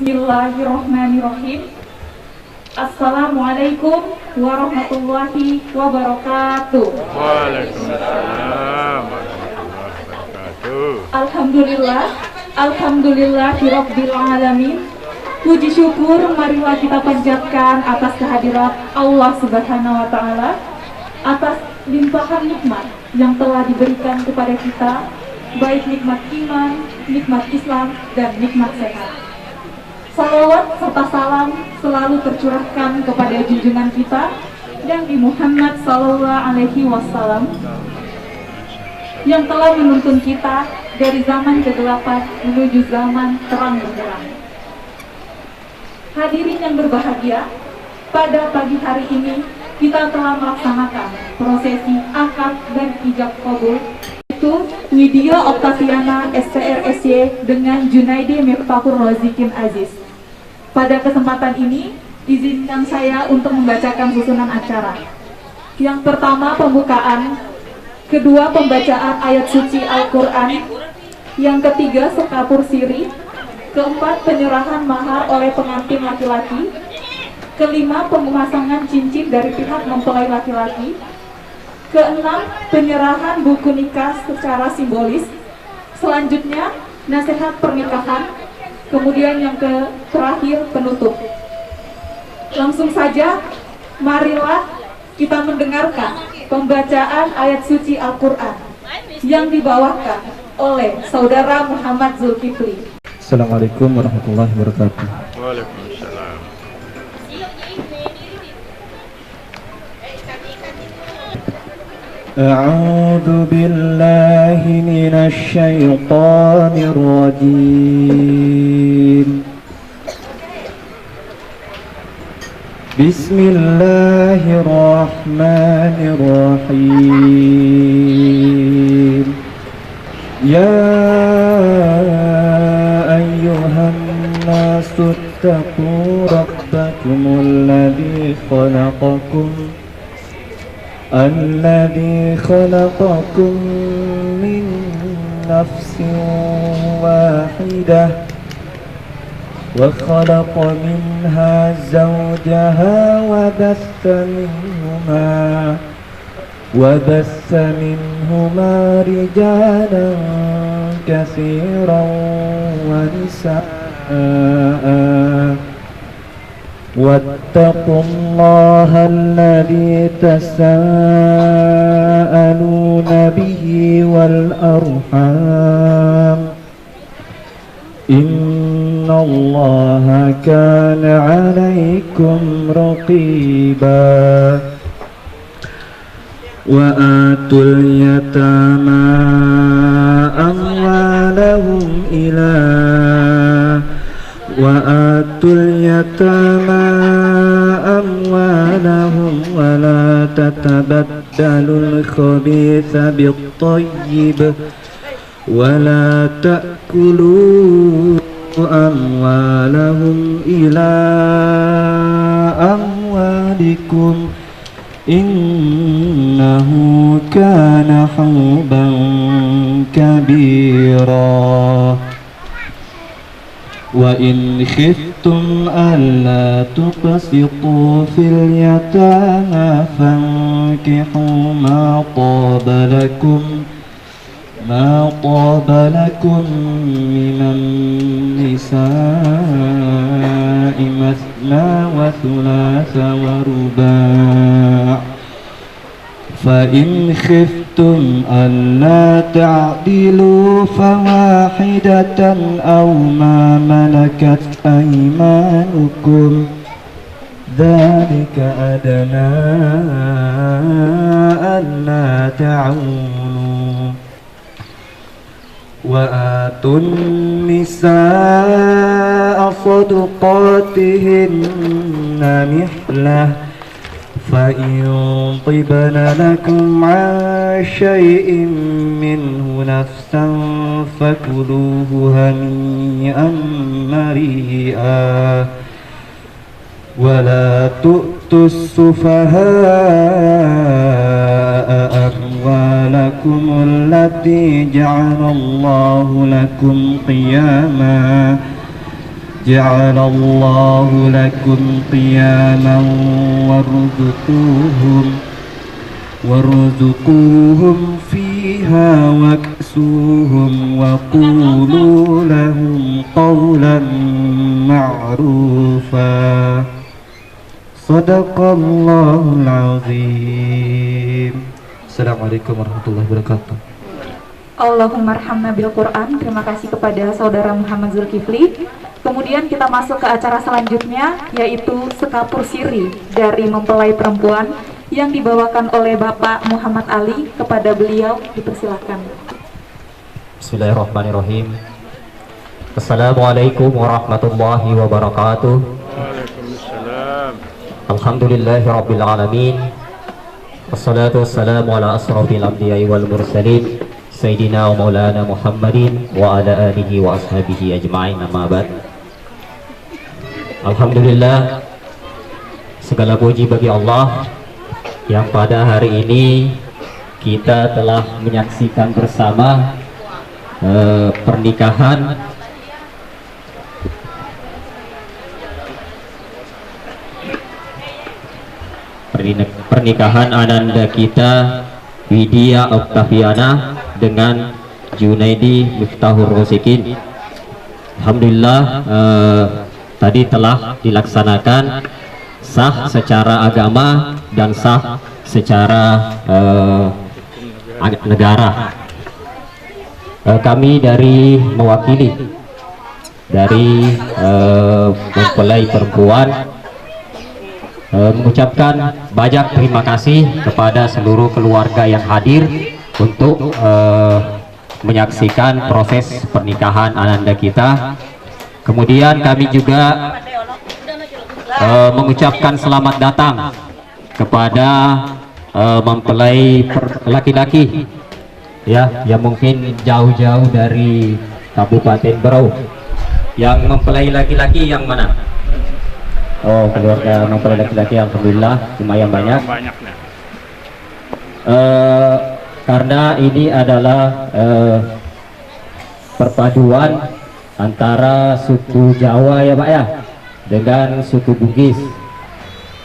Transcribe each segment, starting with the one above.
Bismillahirrahmanirrahim. Assalamualaikum warahmatullahi wabarakatuh. Waalaikumsalam warahmatullahi wabarakatuh. Alhamdulillahirabbil alamin. Puji syukur marilah kita panjatkan atas kehadirat Allah Subhanahu wa taala atas limpahan nikmat yang telah diberikan kepada kita, baik nikmat iman, nikmat Islam, dan nikmat sehat. Salawat serta salam selalu tercurahkan kepada junjungan kita Nabi Muhammad sallallahu alaihi wasallam yang telah menuntun kita dari zaman kegelapan menuju zaman terang benderang. Hadirin yang berbahagia, pada pagi hari ini kita telah melaksanakan prosesi akad dan ijab kabul, itu Widya Octaviana SPRSY dengan Junaidi Miftahur Rozikin Aziz. Pada kesempatan ini, izinkan saya untuk membacakan susunan acara. Yang pertama pembukaan, kedua pembacaan ayat suci Al-Quran, yang ketiga sekapur siri, keempat penyerahan mahar oleh pengantin laki-laki, kelima pemasangan cincin dari pihak mempelai laki-laki, keenam penyerahan buku nikah secara simbolis, selanjutnya nasihat pernikahan, kemudian yang terakhir penutup. Langsung saja, marilah kita mendengarkan pembacaan ayat suci Al-Quran yang dibawakan oleh Saudara Muhammad Zulkifli. Assalamualaikum warahmatullahi wabarakatuh. Waalaikumsalam. أعوذ بالله من الشيطان الرجيم. بسم الله الرحمن الرحيم. يا أيها الناس اتقوا ربكم الذي خلقكم من نفس واحدة وخلق منها زوجها وبث منهما رجالا كثيرا ونساء واتقوا الله الذي تساءلون به والأرحام إن الله كان عليكم رقيبا. وآتوا اليتامى أموالهم ولا تتبدلوا الخبيث بالطيب ولا تأكلوا أموالهم إلى أموالكم إنه كان حوبا كبيرا. وإن خفتم ألا تقسطوا في اليتامى فانكحوا ما طاب لكم من النساء مثنى وثلاث ورباع. فإن خفتم ألا تعدلوا فواحدة أو ما ملكت أيمانكم ذلك أدنى ألا تعولوا. وآتوا النساء صدقاتهن نحلة فإن طبن لكم عن شيء منه نفسا فكلوه هنيئا مريئا. ولا تؤتوا السفهاء أموالكم التي جعل الله لكم قياما جعل الله لكم قياما وارزقوهم فيها واكسوهم وقولوا لهم قولا معروفا صدق الله العظيم. Assalamualaikum warahmatullahi wabarakatuh. Allahumma arhamna bil Quran. Terima kasih kepada saudara Muhammad Zulkifli. Kemudian kita masuk ke acara selanjutnya, yaitu Sekapur Siri dari mempelai perempuan yang dibawakan oleh Bapak Muhammad Ali. Kepada beliau dipersilahkan. Bismillahirrahmanirrahim. Assalamualaikum warahmatullahi wabarakatuh. Waalaikumsalam. Alhamdulillahi rabbil alamin. Wassalatu wassalamu ala asrafil anbiya'i wal mursalin Sayyidina wa maulana Muhammadin wa ala alihi wa ashabihi ajma'in, amma ba'd. Alhamdulillah, segala puji bagi Allah yang pada hari ini kita telah menyaksikan bersama pernikahan ananda kita Widya Oktaviana dengan Junaidi Miftahur Rosikin. Alhamdulillah, tadi telah dilaksanakan sah secara agama dan sah secara negara. Kami dari mewakili dari mempelai perempuan mengucapkan banyak terima kasih kepada seluruh keluarga yang hadir untuk menyaksikan proses pernikahan ananda kita. Kemudian kami juga mengucapkan selamat datang kepada mempelai laki-laki ya, yang mungkin jauh-jauh dari Kabupaten Berau. Yang mempelai laki-laki yang mana? Oh, keluarga mempelai laki-laki, alhamdulillah lumayan banyak. Karena ini adalah perpaduan antara suku Jawa ya Pak ya dengan suku Bugis.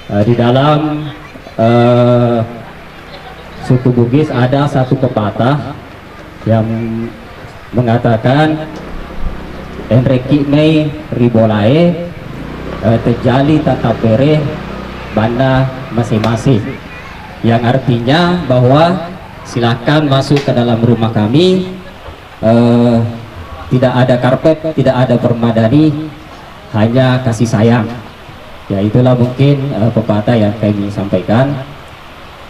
Di dalam suku Bugis ada satu pepatah yang mengatakan Enreki Mei Ribolae terjali tatapere banda masing-masing, yang artinya bahwa silakan masuk ke dalam rumah kami, tidak ada karpet, tidak ada permadani, hanya kasih sayang. Ya, itulah mungkin pepatah yang kami sampaikan.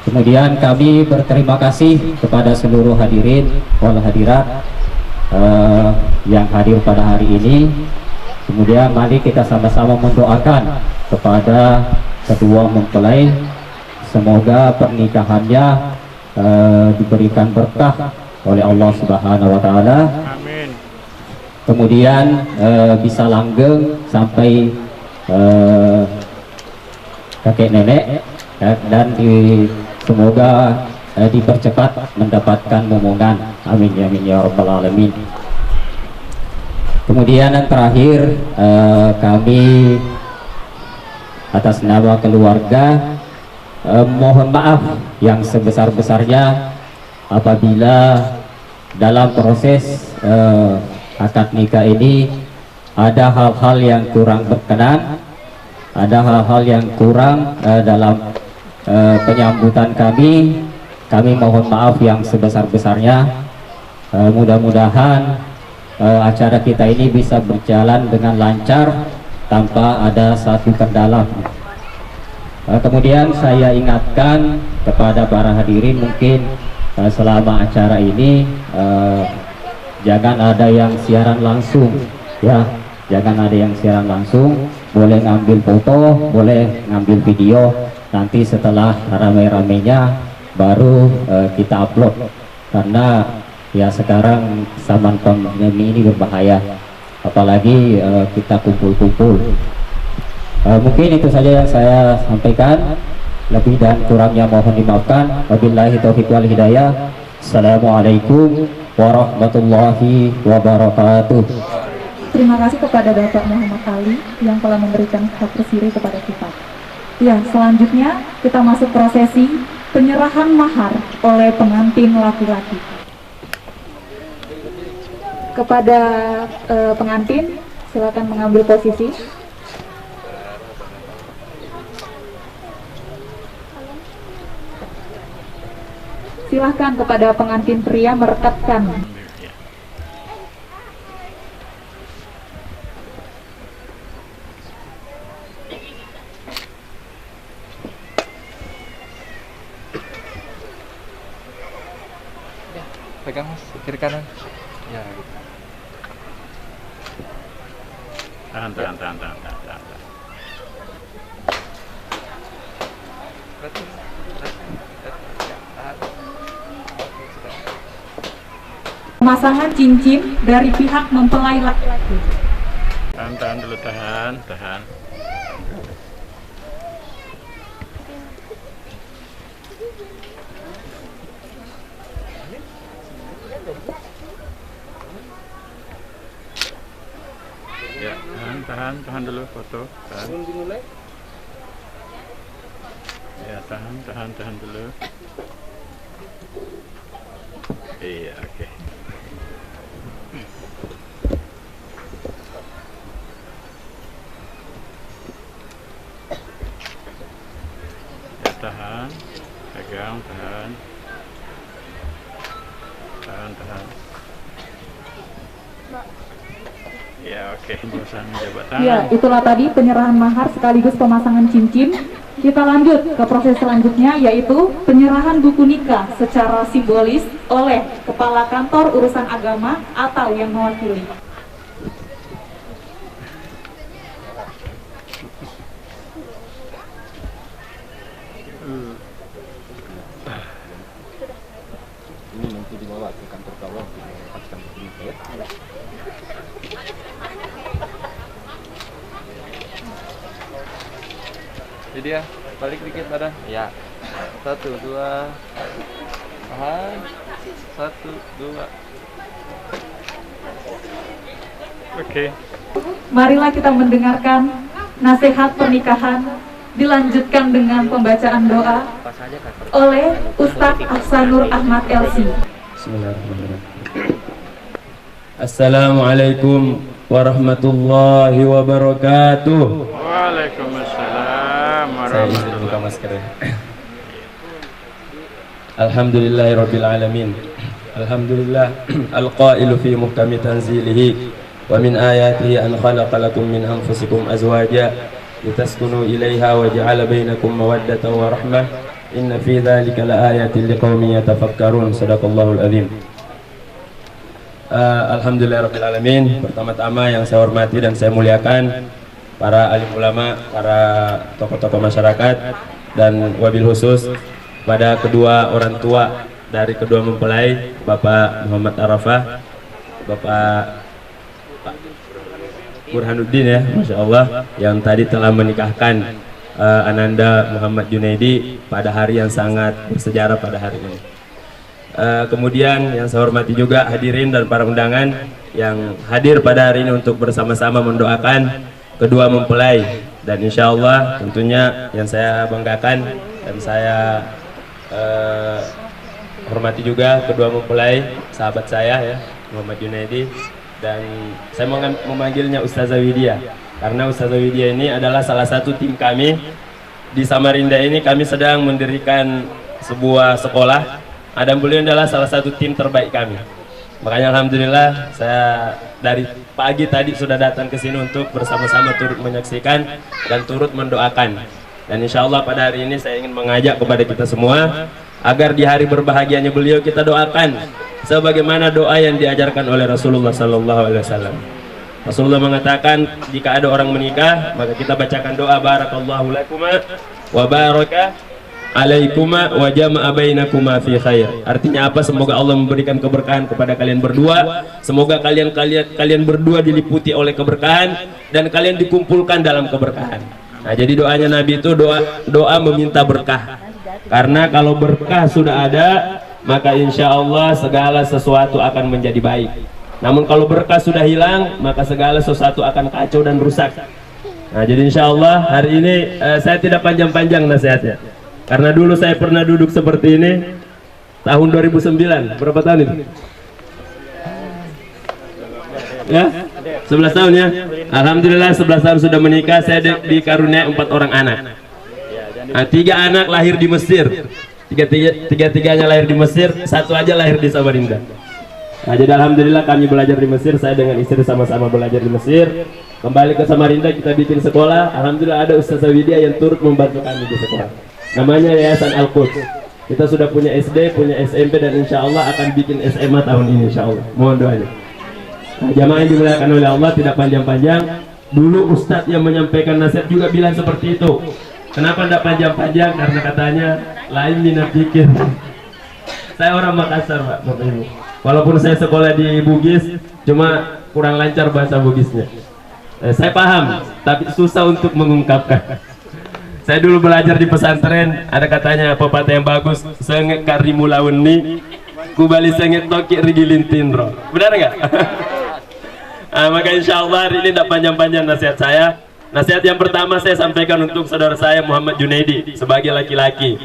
Kemudian kami berterima kasih kepada seluruh hadirin wal hadirat yang hadir pada hari ini. Kemudian mari kita sama-sama mendoakan kepada kedua mempelai, semoga pernikahannya diberikan berkah oleh Allah Subhanahu wa taala. Amin. Kemudian bisa langgeng sampai kakek nenek dan semoga dipercepat mendapatkan momongan. Amin ya amin ya rabbal alamin. Kemudian yang terakhir, kami atas nama keluarga mohon maaf yang sebesar-besarnya apabila dalam proses akad nikah ini ada hal-hal yang kurang berkenan, ada hal-hal yang kurang dalam penyambutan kami. Kami mohon maaf yang sebesar-besarnya. Mudah-mudahan acara kita ini bisa berjalan dengan lancar tanpa ada satu kendala. Kemudian saya ingatkan kepada para hadirin, mungkin selama acara ini jangan ada yang siaran langsung ya, jangan ada yang siaran langsung. Boleh ngambil foto, boleh ngambil video, nanti setelah rame-ramenya baru kita upload, karena ya sekarang zaman pandemi ini berbahaya, apalagi kita kumpul-kumpul. Mungkin itu saja yang saya sampaikan, lebih dan kurangnya mohon dimaafkan. Wabillahi taufiq wal hidayah. Assalamualaikum warahmatullahi wabarakatuh. terima kasih kepada Bapak Muhammad Ali yang telah memberikan hak tersiri kepada kita. Ya, selanjutnya kita masuk prosesi penyerahan mahar oleh pengantin laki-laki. Kepada pengantin, silakan mengambil posisi. Silahkan kepada pengantin pria merekatkan. Pegang mas, kiri kanan. Ya. Tahan. Pemasangan cincin dari pihak mempelai laki-laki. Tahan dulu, tahan. Ya, tahan dulu foto. Tahan. Ya, tahan dulu. Iya, oke. Ya, tahan. Pegang, tahan. Ya, oke. Bosan jabat tangan. Ya, itulah tadi penyerahan mahar sekaligus pemasangan cincin. Kita lanjut ke proses selanjutnya, yaitu penyerahan buku nikah secara simbolis oleh Kepala Kantor Urusan Agama atau yang mewakili. Ini nanti dibawa ke kantor kawal untuk mendapatkan buku ya. Jadi ya, balik dikit badan. Ya. 1, 2. Tahan. 1, 2. Oke. Marilah kita mendengarkan nasihat pernikahan dilanjutkan dengan pembacaan doa oleh Ustadz Ahsanur Ahmad LC. Bismillahirrahmanirrahim. Assalamualaikum warahmatullahi wabarakatuh. Waalaikumsalam Saya izin warahmatullahi buka masker ya. Alhamdulillahirabbil alamin. Alhamdulillah alqailu fi muhkami tanzilihi wa min ayatihi an khalaqa lakum min anfusikum azwaja litaskunu ilaiha wa ja'ala bainakum mawaddatan wa rahmah. Inna fi dzalika laayatin liqaumin yatafakkarun. Shadaqallahul azim. Alhamdulillahirabbil alamin. Pertama-tama yang saya hormati dan saya muliakan para alim ulama, para tokoh-tokoh masyarakat, dan wabil khusus pada kedua orang tua dari kedua mempelai, Bapak Muhammad Arafah, Bapak Burhanuddin ya, Masya Allah, yang tadi telah menikahkan Ananda Muhammad Junaidi pada hari yang sangat bersejarah pada hari ini. Kemudian yang saya hormati juga hadirin dan para undangan yang hadir pada hari ini untuk bersama-sama mendoakan kedua mempelai, dan insya Allah tentunya yang saya banggakan dan saya hormati juga kedua mempelai sahabat saya ya, Muhammad Junaidi, dan saya memanggilnya Ustazah Widya karena Ustazah Widya ini adalah salah satu tim kami di Samarinda. Ini kami sedang mendirikan sebuah sekolah, dan beliau adalah salah satu tim terbaik kami. Makanya alhamdulillah saya dari pagi tadi sudah datang ke sini untuk bersama-sama turut menyaksikan dan turut mendoakan. Dan insya Allah pada hari ini saya ingin mengajak kepada kita semua agar di hari berbahagianya beliau kita doakan sebagaimana doa yang diajarkan oleh Rasulullah SAW. Rasulullah mengatakan jika ada orang menikah maka kita bacakan doa barakallahu lakuma wa baraka alaikuma wa jama'a bainakuma fi khair. Artinya apa? Semoga Allah memberikan keberkahan kepada kalian berdua. Semoga kalian berdua diliputi oleh keberkahan dan kalian dikumpulkan dalam keberkahan. Nah, jadi doanya Nabi itu doa meminta berkah. Karena kalau berkah sudah ada, maka insya Allah segala sesuatu akan menjadi baik. Namun kalau berkah sudah hilang, maka segala sesuatu akan kacau dan rusak. Nah, jadi insya Allah hari ini saya tidak panjang-panjang nasihatnya, karena dulu saya pernah duduk seperti ini tahun 2009. Berapa tahun itu? Ya, 11 tahun ya. Alhamdulillah 11 tahun sudah menikah. Saya dikaruniai 4 orang anak. Nah, 3 anak lahir di Mesir. Tiga-tiganya lahir di Mesir, 1 aja lahir di Samarinda. Nah, jadi alhamdulillah kami belajar di Mesir. Saya dengan istri sama-sama belajar di Mesir. Kembali ke Samarinda, kita bikin sekolah. Alhamdulillah ada Ustazah Widya yang turut membantu kami di sekolah. Namanya Yayasan Al-Quds. Kita sudah punya SD, punya SMP, dan insya Allah akan bikin SMA tahun ini insya Allah. Mohon doanya. Nah, jamaah yang dimuliakan oleh Allah, tidak panjang-panjang. Dulu Ustadz yang menyampaikan nasihat juga bilang seperti itu. Kenapa tidak panjang-panjang? Karena katanya lain minat pikir. Saya orang Makassar, Pak, Bapak Ibu. Walaupun saya sekolah di Bugis, cuma kurang lancar bahasa Bugisnya. Saya paham, tapi susah untuk mengungkapkan. Saya dulu belajar di pesantren, ada katanya pepatah yang bagus, sengit karimu lawenni, kubali sengit toki rigilintindro. Benar nggak? Nah, maka insya Allah hari ini tidak panjang-panjang nasihat saya. Nasihat yang pertama saya sampaikan untuk saudara saya Muhammad Junaidi sebagai laki-laki.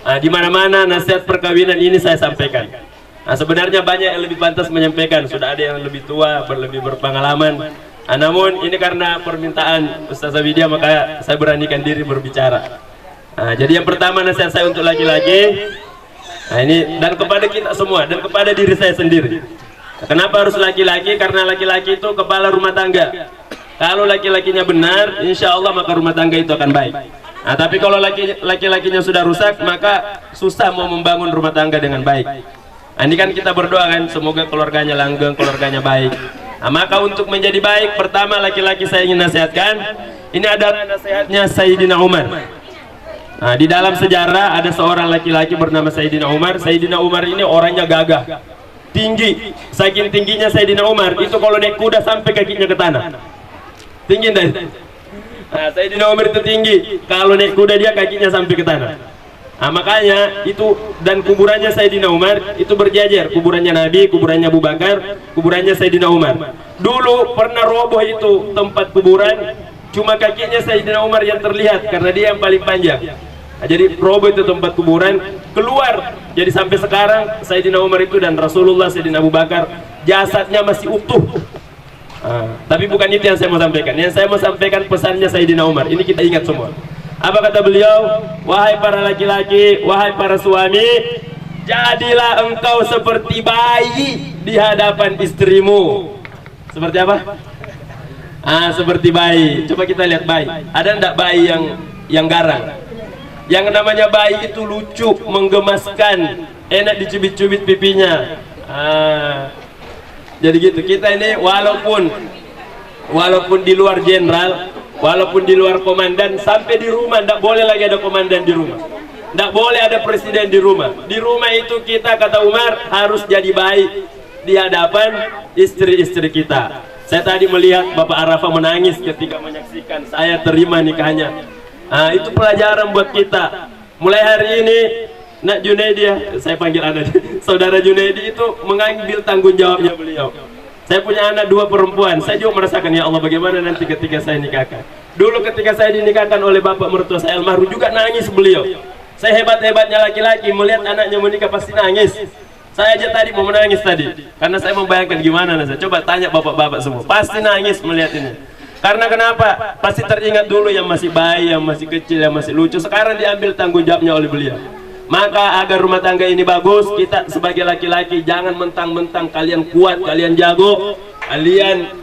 Nah, di mana-mana nasihat perkawinan ini saya sampaikan. Nah, sebenarnya banyak yang lebih pantas menyampaikan, sudah ada yang lebih tua, lebih berpengalaman. Nah, namun ini karena permintaan Ustazah Widya, maka saya beranikan diri berbicara. Nah, jadi yang pertama nasihat saya untuk laki-laki, nah ini dan kepada kita semua dan kepada diri saya sendiri. Nah, kenapa harus laki-laki? Karena laki-laki itu kepala rumah tangga. Kalau laki-lakinya benar, insya Allah maka rumah tangga itu akan baik. Nah, tapi kalau laki-lakinya sudah rusak, maka susah mau membangun rumah tangga dengan baik. Nah, ini kan kita berdoa kan, semoga keluarganya langgeng, keluarganya baik. Nah, maka untuk menjadi baik, pertama laki-laki saya ingin nasihatkan, ini adalah nasihatnya Sayyidina Umar. Nah, di dalam sejarah ada seorang laki-laki bernama Sayyidina Umar. Sayyidina Umar ini orangnya gagah, tinggi. Saking tingginya Sayyidina Umar, itu kalau naik kuda sampai kakinya ke tanah. Tinggi dan nah, Sayyidina Umar itu tinggi, kalau naik kuda dia kakinya sampai ke tanah. Nah, makanya itu, dan kuburannya Sayyidina Umar itu berjajar, kuburannya Nabi, kuburannya Abu Bakar, kuburannya Sayyidina Umar. Dulu pernah roboh itu tempat kuburan, cuma kakinya Sayyidina Umar yang terlihat karena dia yang paling panjang. Nah, jadi roboh itu tempat kuburan, keluar. Jadi sampai sekarang Sayyidina Umar itu dan Rasulullah, Sayyidina Abu Bakar, jasadnya masih utuh. Tapi bukan itu yang saya mau sampaikan. Yang saya mau sampaikan pesannya Sayyidina Umar. Ini kita ingat semua. Apa kata beliau? Wahai para laki-laki, wahai para suami, jadilah engkau seperti bayi di hadapan istrimu. Seperti apa? Seperti bayi. Coba kita lihat bayi. Ada enggak bayi yang garang? Yang namanya bayi itu lucu, menggemaskan, enak dicubit-cubit pipinya. Jadi gitu. Kita ini walaupun di luar jenderal, walaupun di luar komandan, sampai di rumah tidak boleh lagi ada komandan di rumah, tidak boleh ada presiden di rumah. Di rumah itu kita, kata Umar, harus jadi baik di hadapan istri-istri kita. Saya tadi melihat Bapak Arafah menangis ketika menyaksikan saya terima nikahnya. Itu pelajaran buat kita. Mulai hari ini Nak Junaidi, saya panggil anak, saudara Junaidi itu mengambil tanggung jawabnya beliau. Saya punya anak 2 perempuan. Saya juga merasakan, ya Allah, bagaimana nanti ketika saya nikahkan. Dulu ketika saya dinikahkan oleh bapak mertua saya almarhum, juga nangis beliau. Saya hebat-hebatnya laki-laki, melihat anaknya menikah pasti nangis. Saya aja tadi mau menangis tadi, karena saya membayangkan gimana saya. Coba tanya bapak-bapak semua, pasti nangis melihat ini. Karena kenapa? Pasti teringat dulu yang masih bayi, yang masih kecil, yang masih lucu. Sekarang diambil tanggung jawabnya oleh beliau. Maka agar rumah tangga ini bagus, kita sebagai laki-laki jangan mentang-mentang kalian kuat, kalian jago, kalian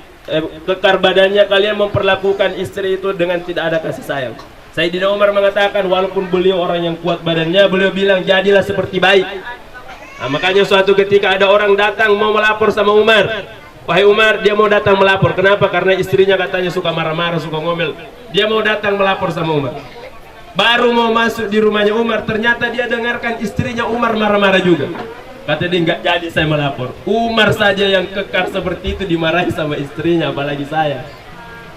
kekar badannya, kalian memperlakukan istri itu dengan tidak ada kasih sayang. Sayyidina Umar mengatakan, walaupun beliau orang yang kuat badannya, beliau bilang jadilah seperti bayi. Nah, makanya suatu ketika ada orang datang mau melapor sama Umar. Wahai Umar, dia mau datang melapor. Kenapa? Karena istrinya katanya suka marah-marah, suka ngomel. Dia mau datang melapor sama Umar. Baru mau masuk di rumahnya Umar, ternyata dia dengarkan istrinya Umar marah-marah juga. Kata dia, nggak jadi saya melapor. Umar saja yang kekar seperti itu dimarahi sama istrinya, apalagi saya.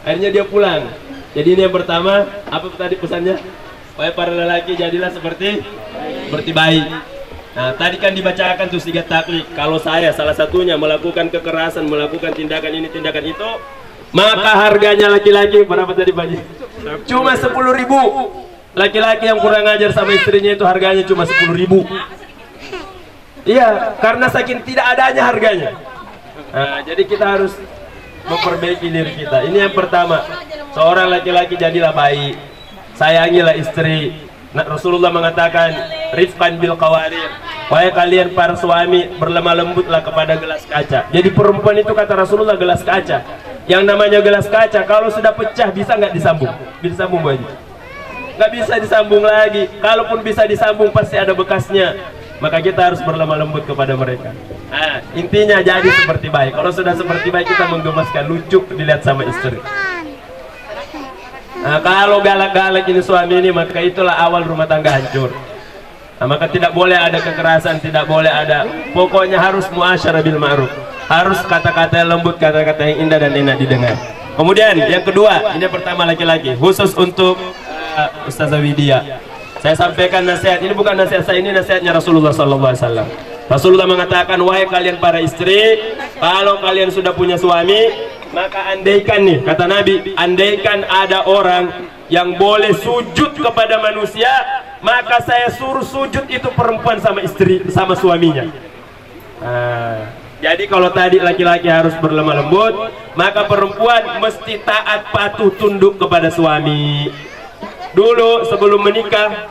Akhirnya dia pulang. Jadi ini yang pertama. Apa tadi pesannya? Wahai para lelaki, jadilah seperti bayi. Nah, tadi kan dibacakan tuh 3 taklid. Kalau saya salah satunya melakukan kekerasan, melakukan tindakan ini, tindakan itu, maka harganya laki-laki berapa tadi Pak Haji? Cuma 10.000. Laki-laki yang kurang ajar sama istrinya itu harganya cuma 10.000. Iya, karena saking tidak adanya harganya. Nah, jadi kita harus memperbaiki diri kita. Ini yang pertama. Seorang laki-laki jadilah baik, sayangilah istri. Nah, Rasulullah mengatakan, rifqan bil qawarir. Wahai kalian para suami, berlemah lembutlah kepada gelas kaca. Jadi perempuan itu kata Rasulullah gelas kaca. Yang namanya gelas kaca kalau sudah pecah bisa nggak disambung? Bisa disambung Bu Haji? Nggak bisa disambung lagi. Kalaupun bisa disambung pasti ada bekasnya. Maka kita harus berlemah lembut kepada mereka. Nah, intinya jadi seperti baik. Kalau sudah seperti baik kita menggemaskan, lucu dilihat sama istri. Nah, kalau galak-galak ini suami ini, maka itulah awal rumah tangga hancur. Nah, maka tidak boleh ada kekerasan, tidak boleh ada. Pokoknya harus muasyarah bil ma'ruf. Harus kata-kata yang lembut, kata-kata yang indah dan enak didengar. Kemudian yang kedua, ini pertama laki-laki, khusus untuk Ustazah Widya. Saya sampaikan nasihat, ini bukan nasihat saya, ini nasihatnya Rasulullah SAW. Rasulullah mengatakan, wahai kalian para istri, kalau kalian sudah punya suami, maka andaikan nih, kata Nabi, andaikan ada orang yang boleh sujud kepada manusia, maka saya suruh sujud itu perempuan sama istri, sama suaminya. Jadi kalau tadi laki-laki harus berlemah lembut, maka perempuan mesti taat patuh tunduk kepada suami. Dulu sebelum menikah,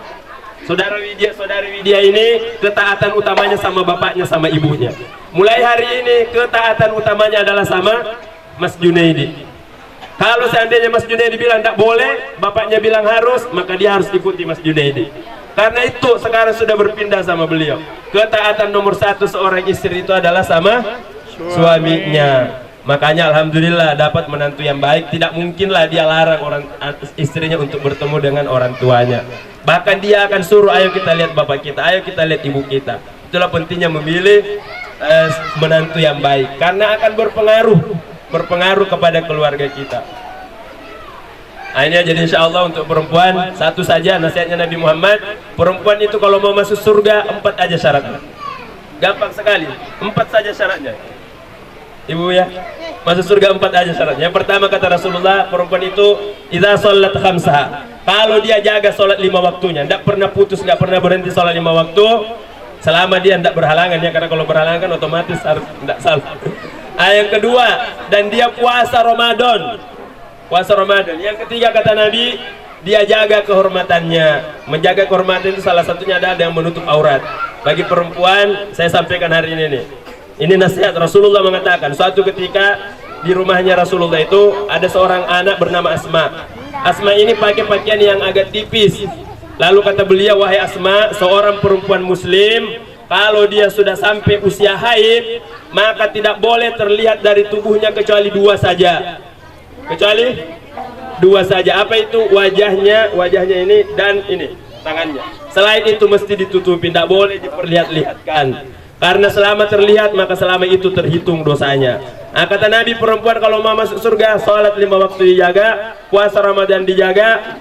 saudari Widya ini ketaatan utamanya sama bapaknya sama ibunya. Mulai hari ini ketaatan utamanya adalah sama Mas Junaidi. Kalau seandainya Mas Junaidi bilang tidak boleh, bapaknya bilang harus, maka dia harus ikuti Mas Junaidi. Karena itu sekarang sudah berpindah sama beliau. Ketaatan nomor 1 seorang istri itu adalah sama suaminya. Makanya alhamdulillah dapat menantu yang baik. Tidak mungkinlah dia larang orang istrinya untuk bertemu dengan orang tuanya. Bahkan dia akan suruh, ayo kita lihat bapak kita, ayo kita lihat ibu kita. Itulah pentingnya memilih menantu yang baik, karena akan berpengaruh kepada keluarga kita. Nah, ini jadi insya Allah untuk perempuan satu saja nasihatnya Nabi Muhammad. Perempuan itu kalau mau masuk surga 4 aja syaratnya. Gampang sekali, 4 saja syaratnya. Ibu ya, masuk surga 4 aja syaratnya. Yang pertama kata Rasulullah, perempuan itu idza shollat khamsaha. Kalau dia jaga sholat 5 waktunya, tidak pernah putus, tidak pernah berhenti sholat 5 waktu, selama dia tidak berhalangan ya, karena kalau berhalangan kan otomatis harus tidak salah. Yang kedua, dan dia puasa Ramadan. Puasa Ramadan. Yang ketiga kata Nabi, dia jaga kehormatannya. Menjaga kehormatan itu salah satunya ada yang menutup aurat. Bagi perempuan, saya sampaikan hari ini nih. Ini nasihat Rasulullah mengatakan, suatu ketika di rumahnya Rasulullah itu ada seorang anak bernama Asma. Asma ini pakai pakaian yang agak tipis. Lalu kata beliau, wahai Asma, seorang perempuan muslim kalau dia sudah sampai usia haid, maka tidak boleh terlihat dari tubuhnya kecuali 2 saja. Kecuali 2 saja. Apa itu? Wajahnya ini dan ini tangannya. Selain itu mesti ditutupi, tidak boleh diperlihat-lihatkan. Karena selama terlihat maka selama itu terhitung dosanya. Nah, kata Nabi, perempuan kalau mau masuk surga, sholat 5 waktu dijaga, puasa Ramadan dijaga.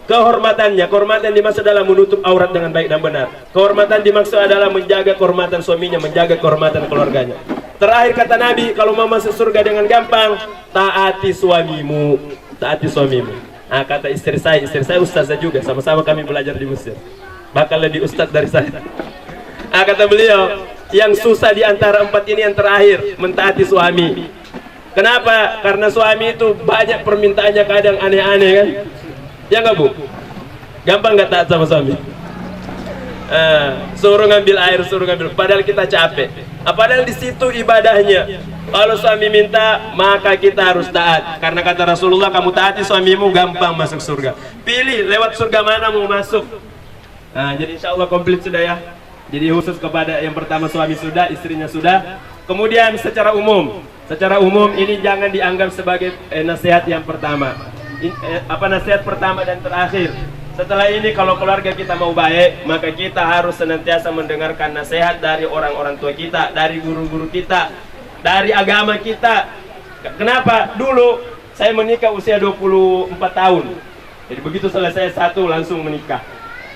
Kehormatannya, kehormatan dimaksud adalah menutup aurat dengan baik dan benar. Kehormatan dimaksud adalah menjaga kehormatan suaminya, menjaga kehormatan keluarganya. Terakhir kata Nabi, kalau mau masuk surga dengan gampang, taati suamimu, taati suamimu. Nah, kata istri saya ustazah juga, sama-sama kami belajar di Mesir, bakal lebih ustaz dari saya. Nah, kata beliau, yang susah di antara 4 ini yang terakhir, mentaati suami. Kenapa? Karena suami itu banyak permintaannya, kadang aneh-aneh kan. Ya nggak Bu? Gampang nggak taat sama suami? Suruh ngambil air, suruh ngambil, padahal kita capek. Padahal di situ ibadahnya. Kalau suami minta, maka kita harus taat. Karena kata Rasulullah, kamu taati suamimu gampang masuk surga. Pilih lewat surga mana mau masuk. Nah, jadi insya Allah komplit sudah ya. Jadi khusus kepada yang pertama suami sudah, istrinya sudah. Kemudian secara umum ini jangan dianggap sebagai nasihat yang pertama. Nasihat pertama dan terakhir. Setelah ini kalau keluarga kita mau baik, maka kita harus senantiasa mendengarkan nasihat dari orang-orang tua kita, dari guru-guru kita, dari agama kita. Kenapa? Dulu saya menikah usia 24 tahun. Jadi begitu selesai 1 langsung menikah.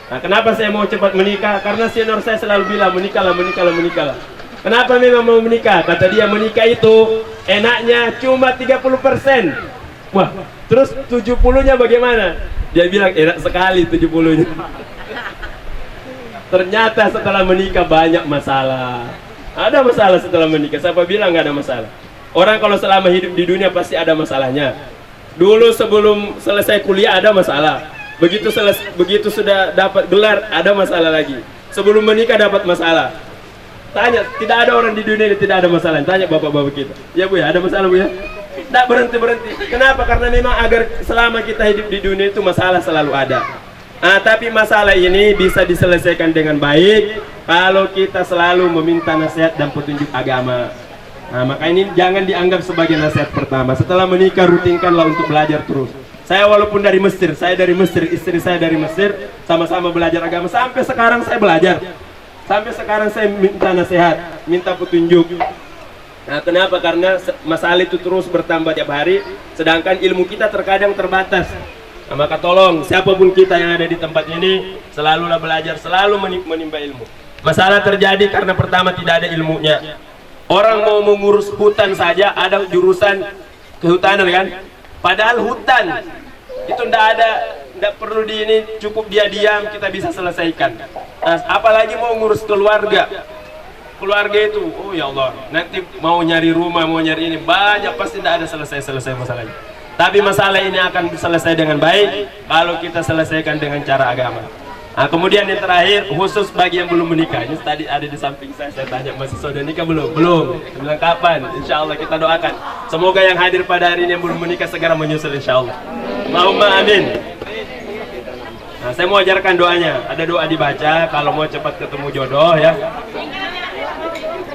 Nah, kenapa saya mau cepat menikah? Karena senior saya selalu bilang menikahlah, menikahlah, menikahlah. Kenapa memang mau menikah? Kata dia menikah itu enaknya cuma 30%. Wah, terus 70-nya bagaimana? Dia bilang enak sekali 70-nya. Ternyata setelah menikah banyak masalah. Ada masalah setelah menikah. Siapa bilang nggak ada masalah? Orang kalau selama hidup di dunia pasti ada masalahnya. Dulu sebelum selesai kuliah ada masalah. Begitu sudah dapat gelar ada masalah lagi. Sebelum menikah dapat masalah. Tanya, tidak ada orang di dunia ini tidak ada masalah. Tanya bapak-bapak kita. Ya Bu ya, ada masalah Bu ya? Tidak berhenti-berhenti. Kenapa? Karena memang agar selama kita hidup di dunia itu masalah selalu ada. Tapi masalah ini bisa diselesaikan dengan baik kalau kita selalu meminta nasihat dan petunjuk agama. Maka ini jangan dianggap sebagai nasihat pertama. Setelah menikah rutinkanlah untuk belajar terus. Saya walaupun dari Mesir, istri saya dari Mesir, sama-sama belajar agama. Sampai sekarang saya belajar. Sampai sekarang saya minta nasihat, minta petunjuk. Nah, kenapa? Karena masalah itu terus bertambah tiap hari, sedangkan ilmu kita terkadang terbatas. Nah, maka tolong siapapun kita yang ada di tempat ini, selalulah belajar, selalu menimba ilmu. Masalah terjadi karena pertama tidak ada ilmunya. Orang mau mengurus hutan saja ada jurusan kehutanan kan? Padahal hutan itu tidak perlu cukup dia diam kita bisa selesaikan. Nah, apalagi mau ngurus keluarga itu, oh ya Allah, nanti mau nyari rumah, mau nyari ini banyak, pasti tidak ada selesai masalahnya. Tapi masalah ini akan selesai dengan baik kalau kita selesaikan dengan cara agama. Nah, kemudian yang terakhir khusus bagi yang belum menikah, ini tadi ada di samping saya tanya masih sudah nikah belum? Saya bilang kapan? Insya Allah kita doakan semoga yang hadir pada hari ini yang belum menikah segera menyusul insya Allah. Allahumma amin. Nah, saya mau ajarkan doanya. Ada doa dibaca kalau mau cepat ketemu jodoh ya.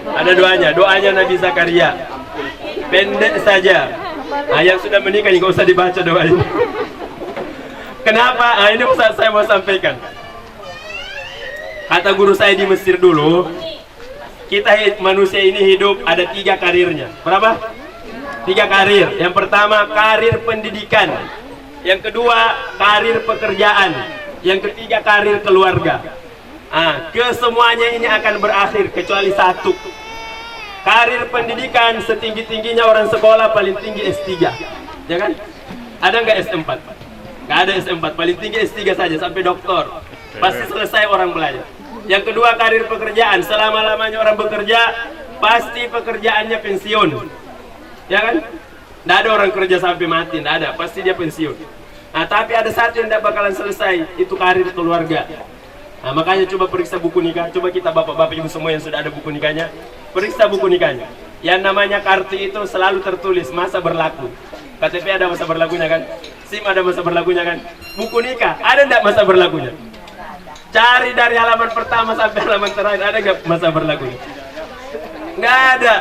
Ada doanya Nabi Zakaria. Pendek saja. Nah, yang sudah menikah nggak usah dibaca doa ini. Kenapa? Ini saya mau sampaikan. Kata guru saya di Mesir dulu, kita manusia ini hidup ada 3 karirnya. Berapa? 3 karir. Yang pertama karir pendidikan. Yang kedua karir pekerjaan. Yang ketiga karir keluarga. Kesemuanya ini akan berakhir kecuali satu. Karir pendidikan setinggi-tingginya orang sekolah paling tinggi S3. Ya kan? Ada nggak S4? Nggak ada S4, paling tinggi S3 saja sampai doktor. Pasti selesai orang belajar. Yang kedua karir pekerjaan, selama-lamanya orang bekerja pasti pekerjaannya pensiun. Ya kan? Nggak ada orang kerja sampai mati, nggak ada, pasti dia pensiun. Nah, tapi ada satu yang tidak bakalan selesai, itu karir keluarga. Nah, makanya coba periksa buku nikah, coba kita bapak-bapak ibu semua yang sudah ada buku nikahnya, periksa buku nikahnya. Yang namanya kartu itu selalu tertulis masa berlaku. KTP ada masa berlakunya kan? SIM ada masa berlakunya kan? Buku nikah ada enggak masa berlakunya? Cari dari halaman pertama sampai halaman terakhir, ada nggak masa berlakunya? Nggak ada.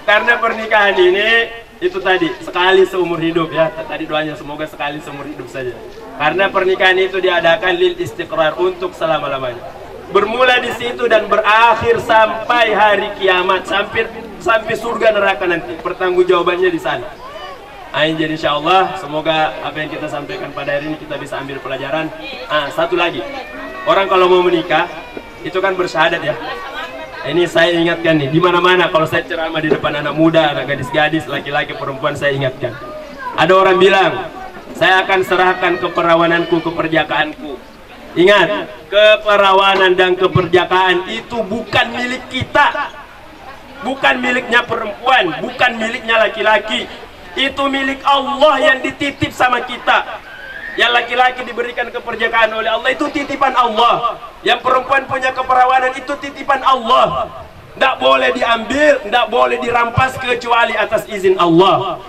Karena pernikahan ini itu tadi sekali seumur hidup ya. Tadi doanya semoga sekali seumur hidup saja. Karena pernikahan itu diadakan lil istiqrar, untuk selama-lamanya. Bermula di situ dan berakhir sampai hari kiamat, sampai surga neraka nanti. Pertanggungjawabannya di sana. Jadi insya Allah semoga apa yang kita sampaikan pada hari ini kita bisa ambil pelajaran. Satu lagi, orang kalau mau menikah itu kan bersyahadat ya. Ini saya ingatkan nih, di mana-mana kalau saya ceramah di depan anak muda, anak gadis-gadis, laki-laki, perempuan, saya ingatkan. Ada orang bilang, saya akan serahkan keperawananku, keperjakaanku. Ingat, keperawanan dan keperjakaan itu bukan milik kita, bukan miliknya perempuan, bukan miliknya laki-laki. Itu milik Allah yang dititip sama kita. Yang laki-laki diberikan keperjakaan oleh Allah, itu titipan Allah. Yang perempuan punya keperawanan, itu titipan Allah. Tidak boleh diambil, tidak boleh dirampas kecuali atas izin Allah.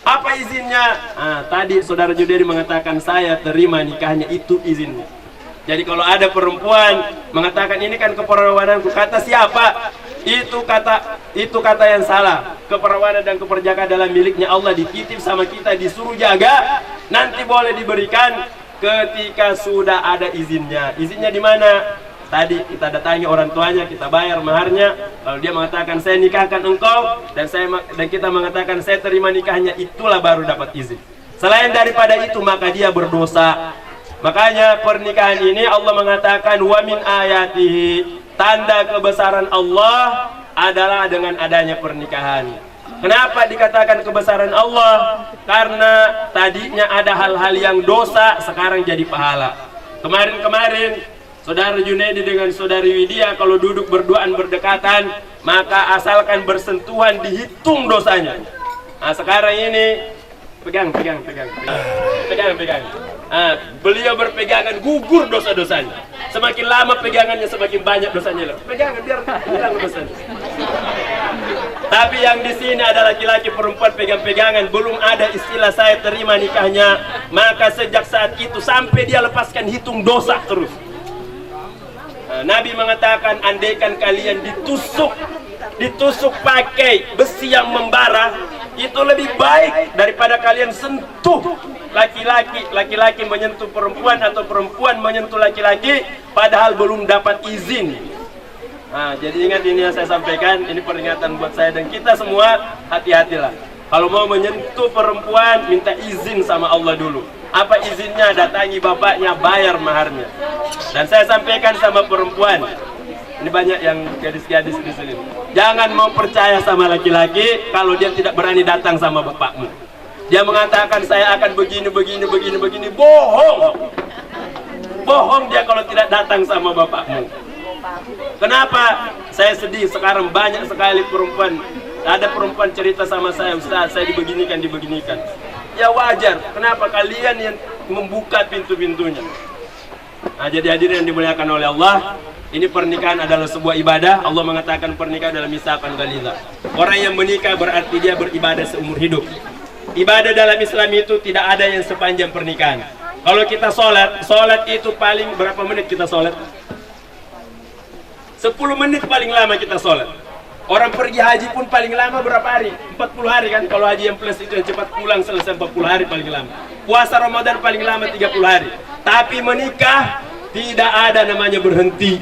Apa izinnya? Tadi saudara Juderi mengatakan saya terima nikahnya, itu izinnya. Jadi kalau ada perempuan mengatakan ini kan keperawananku, kata siapa? Itu kata yang salah. Keperawanan dan keperjakaan dalam miliknya Allah, dititip sama kita, disuruh jaga. Nanti boleh diberikan ketika sudah ada izinnya. Izinnya di mana? Tadi kita datangi orang tuanya, kita bayar maharnya. Lalu dia mengatakan saya nikahkan engkau, dan kita mengatakan saya terima nikahnya, itulah baru dapat izin. Selain daripada itu maka dia berdosa. Makanya pernikahan ini Allah mengatakan wa min ayatihi, tanda kebesaran Allah adalah dengan adanya pernikahan. Kenapa dikatakan kebesaran Allah? Karena tadinya ada hal-hal yang dosa, sekarang jadi pahala. Kemarin-kemarin Saudara Junaidi dengan Saudari Widya kalau duduk berduaan berdekatan, maka asalkan bersentuhan dihitung dosanya. Nah, sekarang ini pegang. Beliau berpegangan, gugur dosa-dosanya. Semakin lama pegangannya semakin banyak dosanya. Pegangan biar hilang dosanya. Tapi yang di sini ada laki-laki perempuan pegang-pegangan, belum ada istilah saya terima nikahnya, maka sejak saat itu sampai dia lepaskan hitung dosa terus. Nabi mengatakan andaikan kalian ditusuk pakai besi yang membara, itu lebih baik daripada kalian sentuh laki-laki menyentuh perempuan atau perempuan menyentuh laki-laki padahal belum dapat izin. Nah, jadi ingat ini yang saya sampaikan, ini peringatan buat saya dan kita semua, hati-hatilah. Kalau mau menyentuh perempuan, minta izin sama Allah dulu. Apa izinnya? Datangi bapaknya, bayar maharnya. Dan saya sampaikan sama perempuan, ini banyak yang gadis-gadis di sini. Jangan mau percaya sama laki-laki kalau dia tidak berani datang sama bapakmu. Dia mengatakan saya akan begini. Bohong. Bohong dia kalau tidak datang sama bapakmu. Kenapa? Saya sedih sekarang banyak sekali perempuan. Ada perempuan cerita sama saya, Ustaz, saya dibeginikan. Ya wajar, kenapa kalian yang membuka pintu-pintunya? Nah, jadi hadirin yang dimuliakan oleh Allah, ini pernikahan adalah sebuah ibadah. Allah mengatakan pernikahan adalah misakan ghalidha. Orang yang menikah berarti dia beribadah seumur hidup. Ibadah dalam Islam itu tidak ada yang sepanjang pernikahan. Kalau kita sholat itu paling berapa menit kita sholat? 10 menit paling lama kita sholat. Orang pergi haji pun paling lama berapa hari? 40 hari kan? Kalau haji yang plus itu yang cepat pulang selesai 40 hari paling lama. Puasa Ramadan paling lama 30 hari. Tapi menikah tidak ada namanya berhenti.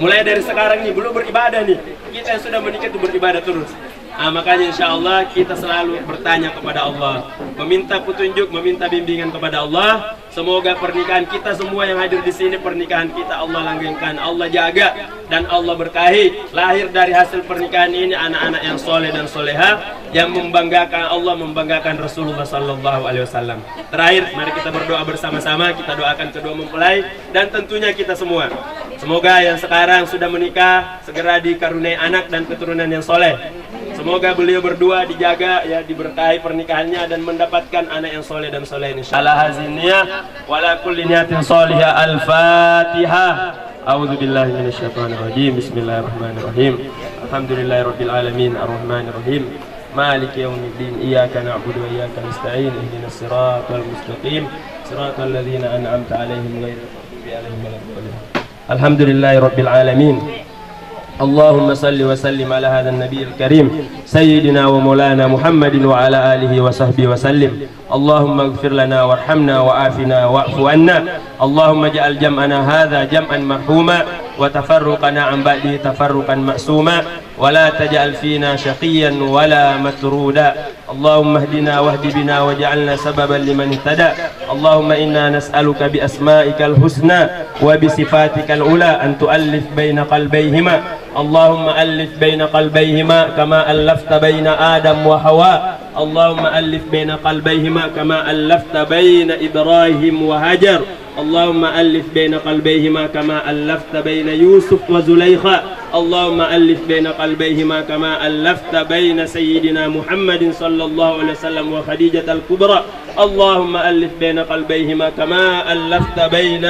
Mulai dari sekarang nih belum beribadah nih. Kita yang sudah menikah itu beribadah terus. Nah, makanya insya Allah kita selalu bertanya kepada Allah, meminta petunjuk, meminta bimbingan kepada Allah. Semoga pernikahan kita semua yang hadir di sini, pernikahan kita Allah langgengkan, Allah jaga dan Allah berkahi. Lahir dari hasil pernikahan ini anak-anak yang soleh dan soleha, yang membanggakan Allah, membanggakan Rasulullah Sallallahu Alaihi Wasallam. Terakhir, mari kita berdoa bersama-sama. Kita doakan kedua mempelai dan tentunya kita semua. Semoga yang sekarang sudah menikah segera dikaruniai anak dan keturunan yang soleh. Semoga beliau berdua dijaga, ya, diberkahi pernikahannya dan mendapatkan anak yang soleh dan soleh insyaallah. Haziniyah wala kulli niyatin salihah. Al-Fatihah. A'udzu billahi minasyaitonir rajim. Bismillahirrahmanirrahim. Alhamdulillahirabbil alamin arrahmanir rahim. Maliki yaumiddin. Iyyaka na'budu wa iyyaka nasta'in. Ihdinas siratal mustaqim. Siratal ladzina an'amta 'alaihim ghairil maghdubi 'alaihim waladdallin. Alhamdulillahirabbil alamin. اللهم صل وسلم على هذا النبي الكريم سيدنا ومولانا محمد وعلى آله وصحبه وسلم. اللهم اغفر لنا وارحمنا وعافنا واعف عنا. اللهم اجعل جمعنا هذا جمعا مرحوما وتفرقنا عن بعده تفرقا معصوما ولا تجعل فينا شقيا ولا مترودا. اللهم اهدنا واهد بنا واجعلنا سببا لمن اهتدى. اللهم إنا نسألك بأسمائك الحسنى وبصفاتك العلى أن تؤلف بين قلبيهما. اللهم ألف بين قلبيهما كما ألفت بين آدم وحواء. اللهم ألف بين قلبيهما كما ألفت بين إبراهيم وهاجر. اللهم ألف بين قلبيهما كما ألفت بين يوسف وزليخا. اللهم ألف بين قلبيهما كما ألفت بين سيدنا محمد صلى الله عليه وسلم وخديجة الكبرى. اللهم ألف بين قلبيهما كما ألفت بين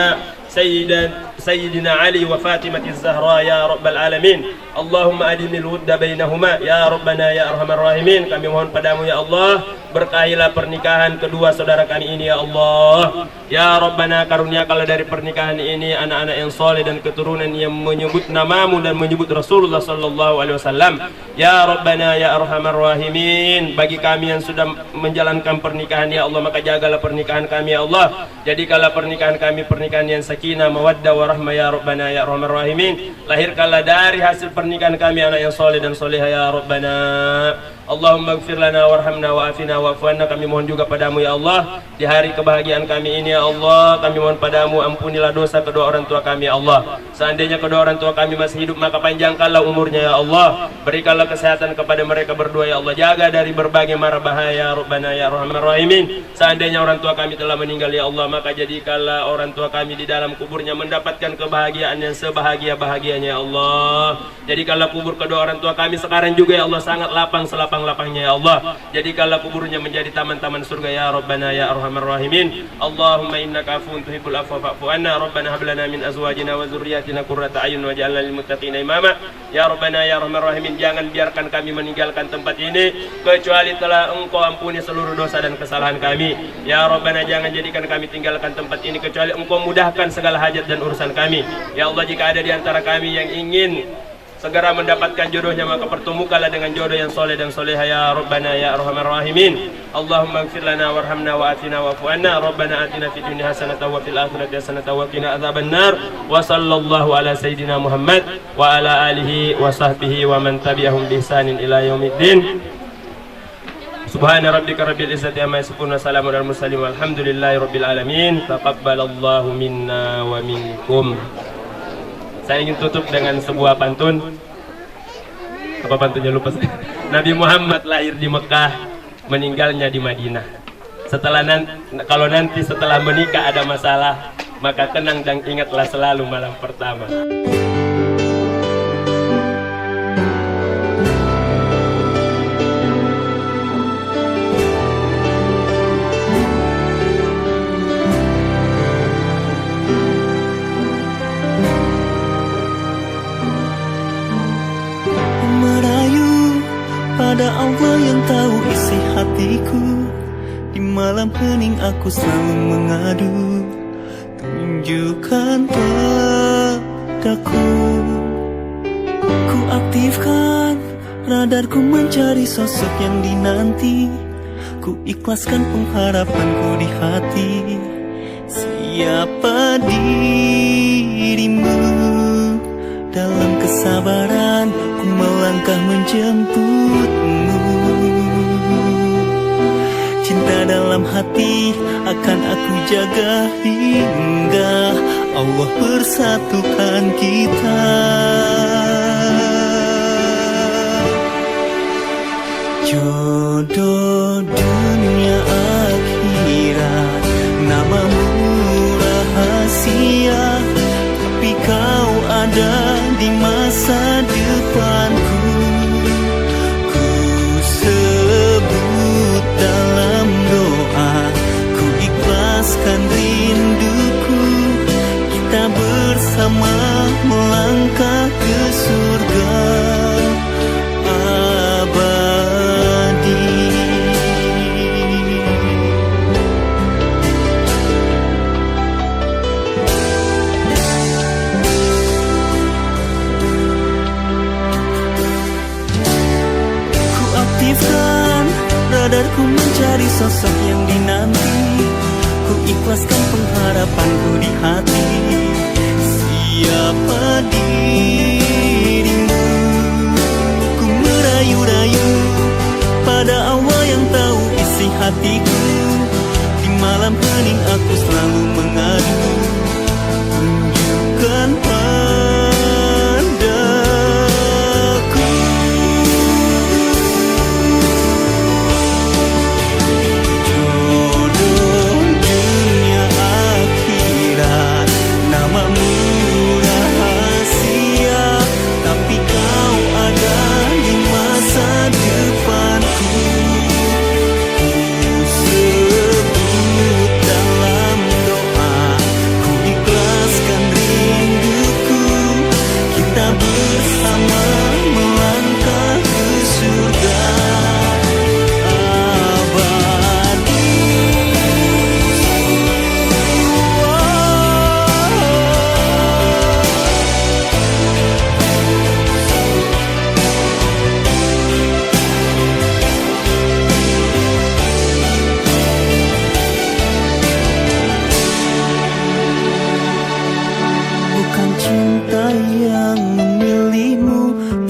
سيدنا علي وفاطمة الزهراء يا رب العالمين. اللهم أدم الود بينهما ya Rabbana ya Arhamar Rahimin. Kami mohon padamu ya Allah, berkahilah pernikahan kedua saudara kami ini ya Allah. Ya Rabbana, karuniakanlah dari pernikahan ini anak-anak yang soleh dan keturunan yang menyebut namamu dan menyebut Rasulullah Sallallahu Alaihi Wasallam. Ya Rabbana ya Arhamar Rahimin. Bagi kami yang sudah menjalankan pernikahan ya Allah, maka jagalah pernikahan kami ya Allah. Jadikanlah pernikahan kami pernikahan yang sakinah, mawaddah, rahmah ya Rabbana ya Arhamar Rahimin. Lahirkanlah dari hasil pernikahan kami anak yang soleh dan soleha ya Rabbana. Allahumma gfir lana warhamna wa'afina wa'fu anna. Kami mohon juga padamu ya Allah, di hari kebahagiaan kami ini ya Allah, kami mohon padamu ampunilah dosa kedua orang tua kami ya Allah. Seandainya kedua orang tua kami masih hidup, maka panjangkanlah umurnya ya Allah. Berikanlah kesehatan kepada mereka berdua ya Allah. Jaga dari berbagai mara bahaya ya Rabbana ya Arhamar Rahimin. Seandainya orang tua kami telah meninggal ya Allah, maka jadikanlah orang tua kami di dalam kuburnya mendapatkan kebahagiaan yang sebahagia-bahagianya ya Allah. Jadikanlah kubur kedua orang tua kami sekarang juga ya Allah sangat lapang selapang-lapangnya ya Allah. Jadikanlah kuburnya menjadi taman-taman surga ya Rabbana ya Arhamar Rahimin. Allahumma innaka afuwun tuhibbul afwa fa'fu anna. Rabbana hab lana min azwajina wa dzurriyyatina qurrata a'yun waj'alna lil muttaqina imama. Ya Rabbana ya Arhamar Rahimin, jangan biarkan kami meninggalkan tempat ini kecuali telah Engkau ampuni seluruh dosa dan kesalahan kami. Ya Rabbana, jangan jadikan kami tinggalkan tempat ini kecuali Engkau mudahkan segala hajat dan urusan kami. Ya Allah, jika ada di antara kami yang ingin segera mendapatkan jodohnya, maka pertemukanlah dengan jodoh yang soleh dan soleha ya Rabbana ya Arhamar Rahimin. Allahumma gfir lana warhamna wa'afina wa'fu anna. Rabbana atina fid dunya hasanatan wa fil akhirati hasanatan wa qina adzabannar. Wa sallallahu ala sayyidina Muhammad wa ala alihi wa sahbihi wa man tabi'ahum bi ihsanin ila yaumiddin. Subhana rabbika rabbil izzati amma yasifun wa salamun alal mursalin walhamdulillahi rabbil alamin. Taqabbalallahu minna wa minkum. Saya ingin tutup dengan sebuah pantun. Apa pantunnya lupa saya. Nabi Muhammad lahir di Mekah, meninggalnya di Madinah. Kalau nanti setelah menikah ada masalah, maka tenang dan ingatlah selalu malam pertama. Pada Allah yang tahu isi hatiku, di malam hening aku selalu mengadu. Tunjukkan padaku. Ku aktifkan radarku mencari sosok yang dinanti. Ku ikhlaskan pengharapanku di hati. Siapa dirimu? Dalam kesabaran ku melangkah menjemputmu. Cinta dalam hati akan aku jaga hingga Allah persatukan kita. Jodoh dunia akhirat, namamu rahasia, tapi kau ada di masa depanku. Ku sebut dalam doa, ku ikhlaskan rinduku. Kita bersama melangkah ke surga abadi. Radarku mencari sosok yang dinanti. Ku ikhlaskan pengharapanku di hati. Siapa dirimu? Ku merayu-rayu pada Allah yang tahu isi hatiku. Di malam hening aku selalu mengadu. Tunjukkan depanku. Ku sebut dalam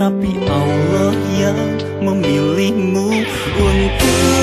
tapi Allah yang memilihmu untuk